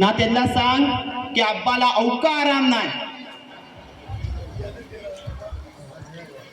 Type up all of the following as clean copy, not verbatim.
ना त्यांना सांग की अब्बाला अवका आराम नाही।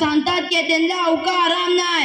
सांगतात की त्यांना अवका आराम नाही۔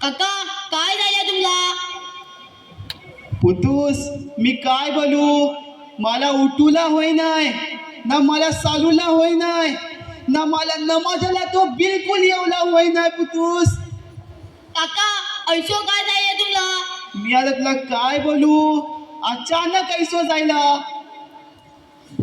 काका काय झालं तुमला؟ पुतूस मी काय बोलू, मला उठूला होई नाही ना, मला चालूला होई नाही ना, मला नमाजाला तो बिलकुल येऊला होई नाही। पुतूस काका ऐसो काय झालं तुमला? मी आता तुला काय बोलू, अचानक ऐसो जायला।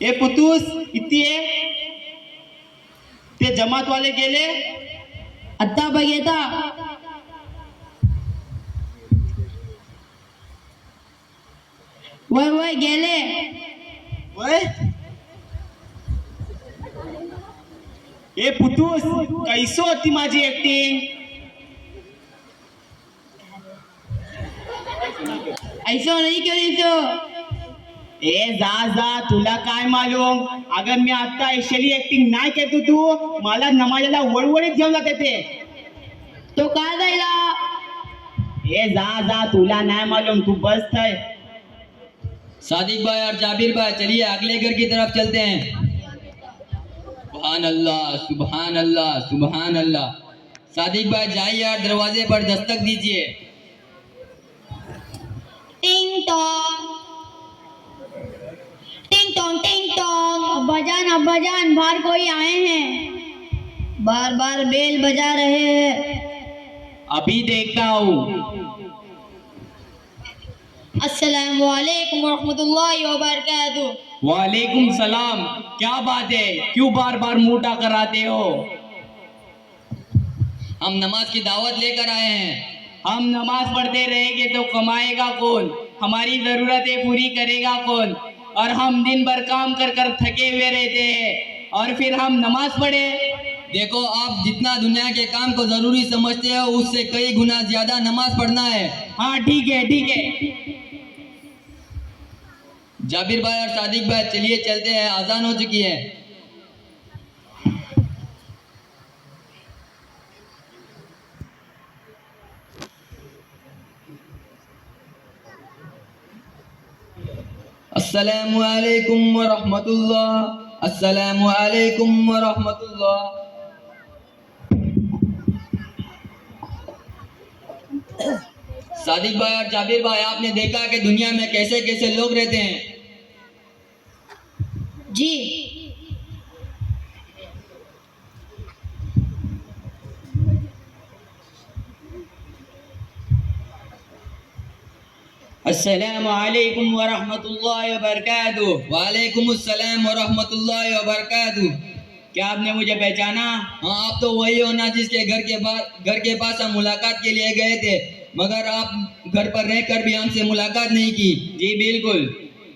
ए पुतूस इथे ये। ते जमात वाले गेले? आता बघेता। वय गेले। वय ए पुतूस कैसो होती माझी ऍक्टिंग? ऐसा नहीं करीसो. ए जा तुला काय मालूम. अगं मी आता ऐशली ऍक्टिंग नाही करतो तू. मला नमाजाला वळवळीत घेऊन जाते ते. तो काय जायला. ए जा तुला नाही मालूम. तू बस थाय. सादिक भाई और जाबिर भाई चलिए अगले घर की तरफ चलते हैं. सुभान अल्लाह सुभान अल्लाह सुभान अल्लाह. सादिक भाई जाइए और दरवाजे पर दस्तक दीजिए. टिंग टोंग टिंग टोंग टिंग टोंग. अब्बाजान बाहर कोई आए हैं. बार बार बेल बजा रहे हैं. अभी देखता हूँ. अस्सलाम वालेकुम रहमतुल्लाहि व बरकातुहू. वालेकुम सलाम. क्या बात है, क्यों बार बार मोटा कराते हो? हम नमाज की दावत लेकर आए हैं. हम नमाज पढ़ते रहेंगे तो कमाएगा कौन? हमारी जरूरतें पूरी करेगा कौन? और हम दिन भर काम कर कर थके हुए रहते हैं और फिर हम नमाज पढ़े. देखो आप जितना दुनिया के काम को जरूरी समझते हो उससे कई गुना ज्यादा नमाज पढ़ना है. हाँ ठीक है. जाबिर भाई और सादिक भाई चलिए चलते हैं. आजान हो चुकी है. अस्सलामु अलैकुम व रहमतुल्लाह. अस्सलामु अलैकुम व रहमतुल्लाह. सादिक भाई और जाबिर भाई आपने देखा कि दुनिया में कैसे कैसे लोग रहते हैं. जी. अस्सलामु अलैकुम व रहमतुल्लाहि व बरकातुहू. वालेकुम अस्सलाम व रहमतुल्लाहि व बरकातुहू. क्या आपने मुझे पहचाना? हाँ आप तो वही हो ना जिसके घर के पास हम मुलाकात के लिए गए थे, मगर आप घर पर रहकर भी हमसे मुलाकात नहीं की. जी बिल्कुल.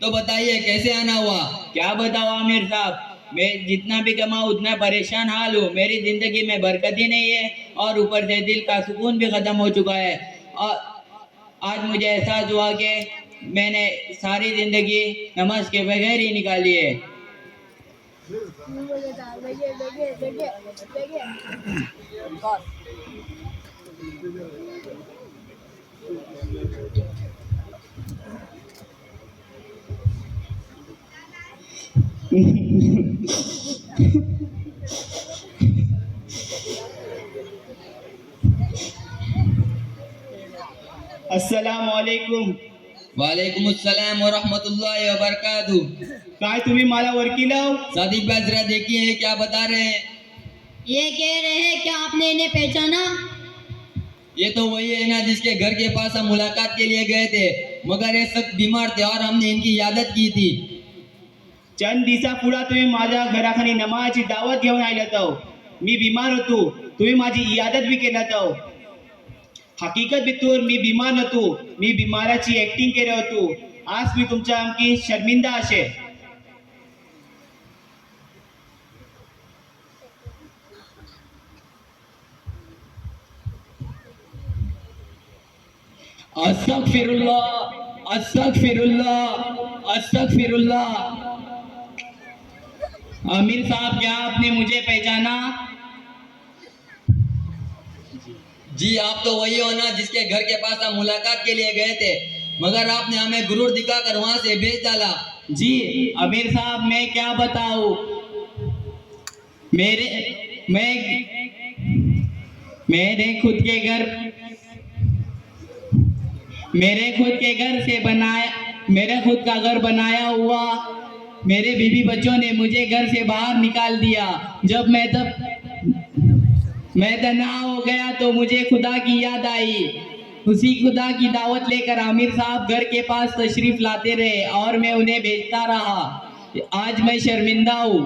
तो बताइए कैसे आना हुआ. क्या बताओ आमिर साहब, मैं जितना भी कमाऊँ उतना परेशान हाल हूँ. मेरी जिंदगी में बरकत ही नहीं है और ऊपर से दिल का सुकून भी खत्म हो चुका है. और आज मुझे एहसास हुआ कि मैंने सारी जिंदगी नमाज के बगैर ही निकाली है. अस्सलाम वालेकुम. वालेकुम अस्सलाम व रहमतुल्लाहि व बरकातुहू. काय तुम्ही मला वरकील हो? सादिक भाई जरा देखिए क्या बता रहे हैं. ये कह रहे हैं क्या आपने इन्हें पहचाना. ये तो वही है ना जिसके घर के पास हम मुलाकात के लिए गए थे, मगर ये सख्त बीमार थे और हमने इनकी इयादत की थी. चंद दिवसापुढे तुम्ही माझ्या घराखाली नमाजची दावत घेऊन आलात हो. मी बिमार होतो, तुम्ही माझी इयादत बी केलात हो. हकीकत भितर मी बिमार नव्हतो, मी बिमाराची ऍक्टिंग केलं होतो. आज मी तुमच्या आमकी शर्मिंदा असे. अस्तगफिरुल्लाह अस्तगफिरुल्लाह अस्तगफिरुल्लाह. आमिर साहब क्या आपने मुझे पहचाना? जी आप तो वही हो ना जिसके घर के पास हम मुलाकात के लिए गए थे, मगर आपने हमें गुरूर दिखाकर वहां से भेज डाला. जी आमिर साहब मैं क्या बताऊं, मेरे खुद का घर बनाया हुआ मेरे बीवी बच्चों ने मुझे घर से बाहर निकाल दिया. जब मैं तन्हा हो गया तो मुझे खुदा की याद आई. उसी खुदा की दावत लेकर आमिर साहब घर के पास तशरीफ लाते रहे और मैं उन्हें भेजता रहा. आज मैं शर्मिंदा हूँ.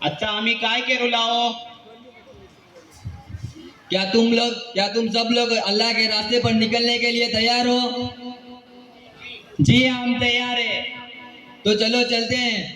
अच्छा आम्ही काय करू लाओ? क्या तुम सब लोग अल्लाह के रास्ते पर निकलने के लिए तैयार हो? जी हम तैयार है. तो चलो चलते हैं.